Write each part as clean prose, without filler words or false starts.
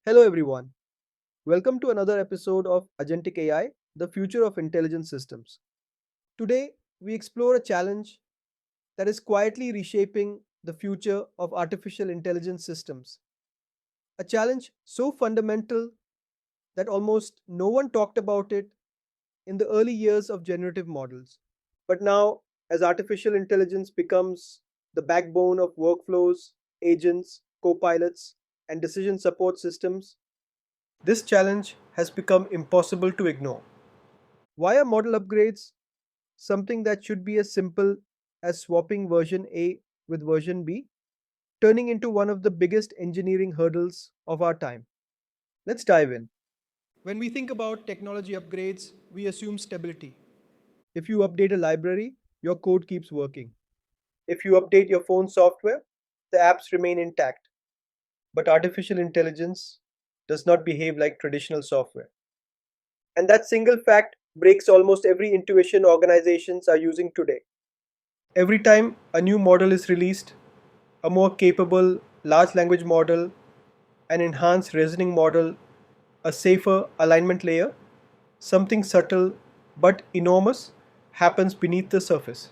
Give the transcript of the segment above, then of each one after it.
Hello everyone. Welcome to another episode of Agentic AI, the future of intelligent systems. Today, we explore a challenge that is quietly reshaping the future of artificial intelligence systems. A challenge so fundamental that almost no one talked about it in the early years of generative models. But now, as artificial intelligence becomes the backbone of workflows, agents, co-pilots, and decision support systems, this challenge has become impossible to ignore. Why are model upgrades something that should be as simple as swapping version A with version B, turning into one of the biggest engineering hurdles of our time? Let's dive in. When we think about technology upgrades, we assume stability. If you update a library, your code keeps working. If you update your phone software, the apps remain intact. But artificial intelligence does not behave like traditional software. And that single fact breaks almost every intuition organizations are using today. Every time a new model is released, a more capable large language model, an enhanced reasoning model, a safer alignment layer, something subtle but enormous happens beneath the surface.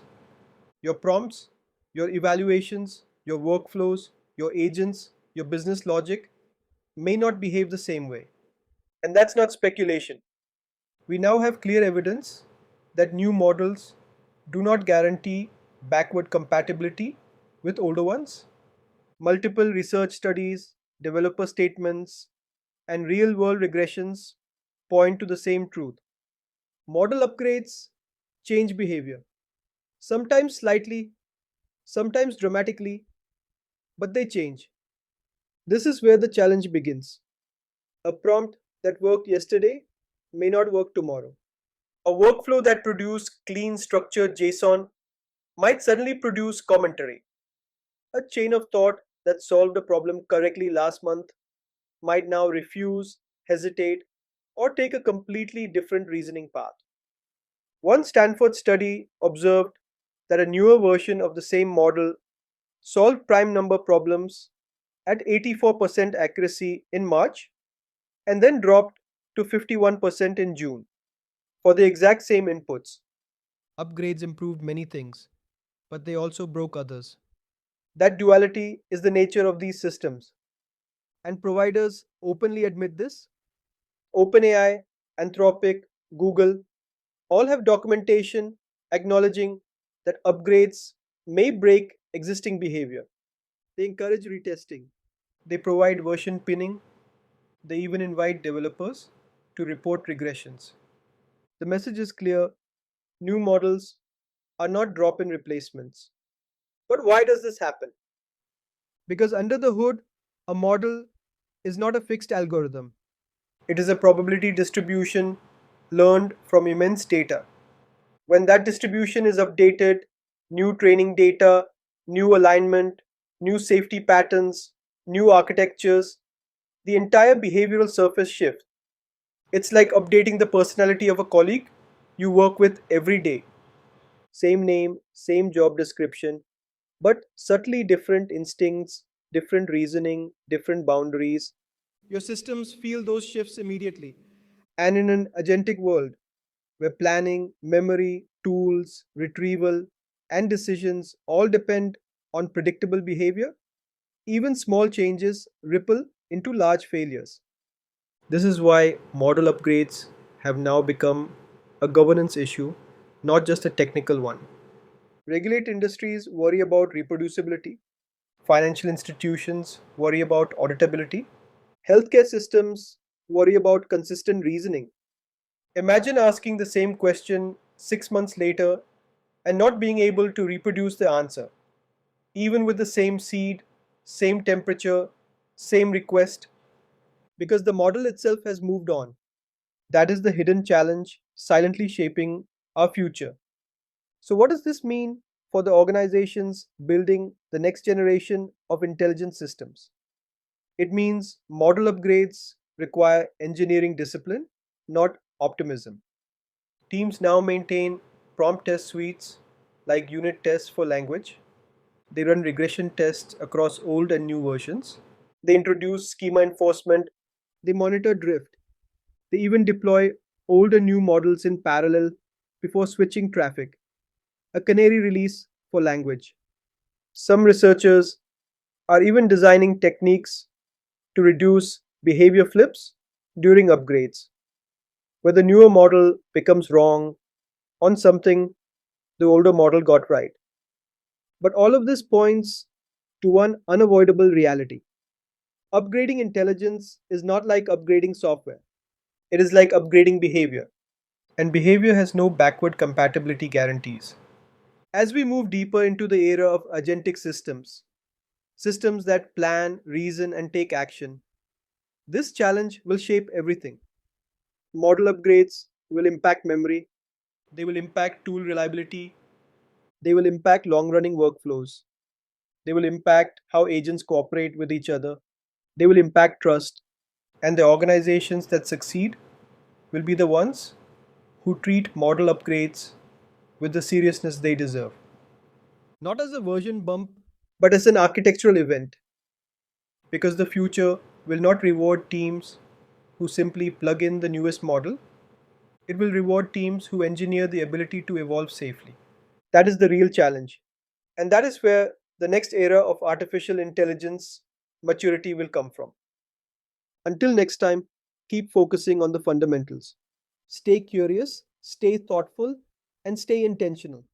Your prompts, your evaluations, your workflows, your agents, your business logic may not behave the same way. And that's not speculation. We now have clear evidence that new models do not guarantee backward compatibility with older ones. Multiple research studies, developer statements, and real world regressions point to the same truth. Model upgrades change behavior, sometimes slightly, sometimes dramatically, but they change. This is where the challenge begins. A prompt that worked yesterday may not work tomorrow. A workflow that produced clean, structured JSON might suddenly produce commentary. A chain of thought that solved a problem correctly last month might now refuse, hesitate, or take a completely different reasoning path. One Stanford study observed that a newer version of the same model solved prime number problems at 84% accuracy in March and then dropped to 51% in June for the exact same inputs. Upgrades improved many things, but they also broke others. That duality is the nature of these systems, and providers openly admit this. OpenAI, Anthropic, Google all have documentation acknowledging that upgrades may break existing behavior. They encourage retesting, they provide version pinning, they even invite developers to report regressions. The message is clear: new models are not drop in replacements. But why does this happen? Because under the hood, a model is not a fixed algorithm. It is a probability distribution learned from immense data. When that distribution is updated, new training data, new alignment, new safety patterns, new architectures, the entire behavioral surface shifts. It's like updating the personality of a colleague you work with every day. Same name, same job description, but subtly different instincts, different reasoning, different boundaries. Your systems feel those shifts immediately. And in an agentic world where planning, memory, tools, retrieval, and decisions all depend on predictable behavior, even small changes ripple into large failures. This is why model upgrades have now become a governance issue, not just a technical one. Regulated industries worry about reproducibility, financial institutions worry about auditability, healthcare systems worry about consistent reasoning. Imagine asking the same question 6 months later and not being able to reproduce the answer, even with the same seed, same temperature, same request, because the model itself has moved on. That is the hidden challenge silently shaping our future. So, what does this mean for the organizations building the next generation of intelligent systems? It means model upgrades require engineering discipline, not optimism. Teams now maintain prompt test suites like unit tests for language. They run regression tests across old and new versions. They introduce schema enforcement They monitor drift. They even deploy old and new models in parallel before switching traffic, a canary release for language. Some researchers are even designing techniques to reduce behavior flips during upgrades, where the newer model becomes wrong on something the older model got right. But all of this points to one unavoidable reality. Upgrading intelligence is not like upgrading software, it is like upgrading behavior. And behavior has no backward compatibility guarantees. As we move deeper into the era of agentic systems, systems that plan, reason, and take action, this challenge will shape everything. Model upgrades will impact memory, they will impact tool reliability, they will impact long running workflows, they will impact how agents cooperate with each other, they will impact trust, and the organizations that succeed will be the ones who treat model upgrades with the seriousness they deserve. Not as a version bump, but as an architectural event, because the future will not reward teams who simply plug in the newest model, it will reward teams who engineer the ability to evolve safely. That is the real challenge. And that is where the next era of artificial intelligence maturity will come from. Until next time, keep focusing on the fundamentals. Stay curious, stay thoughtful, and stay intentional.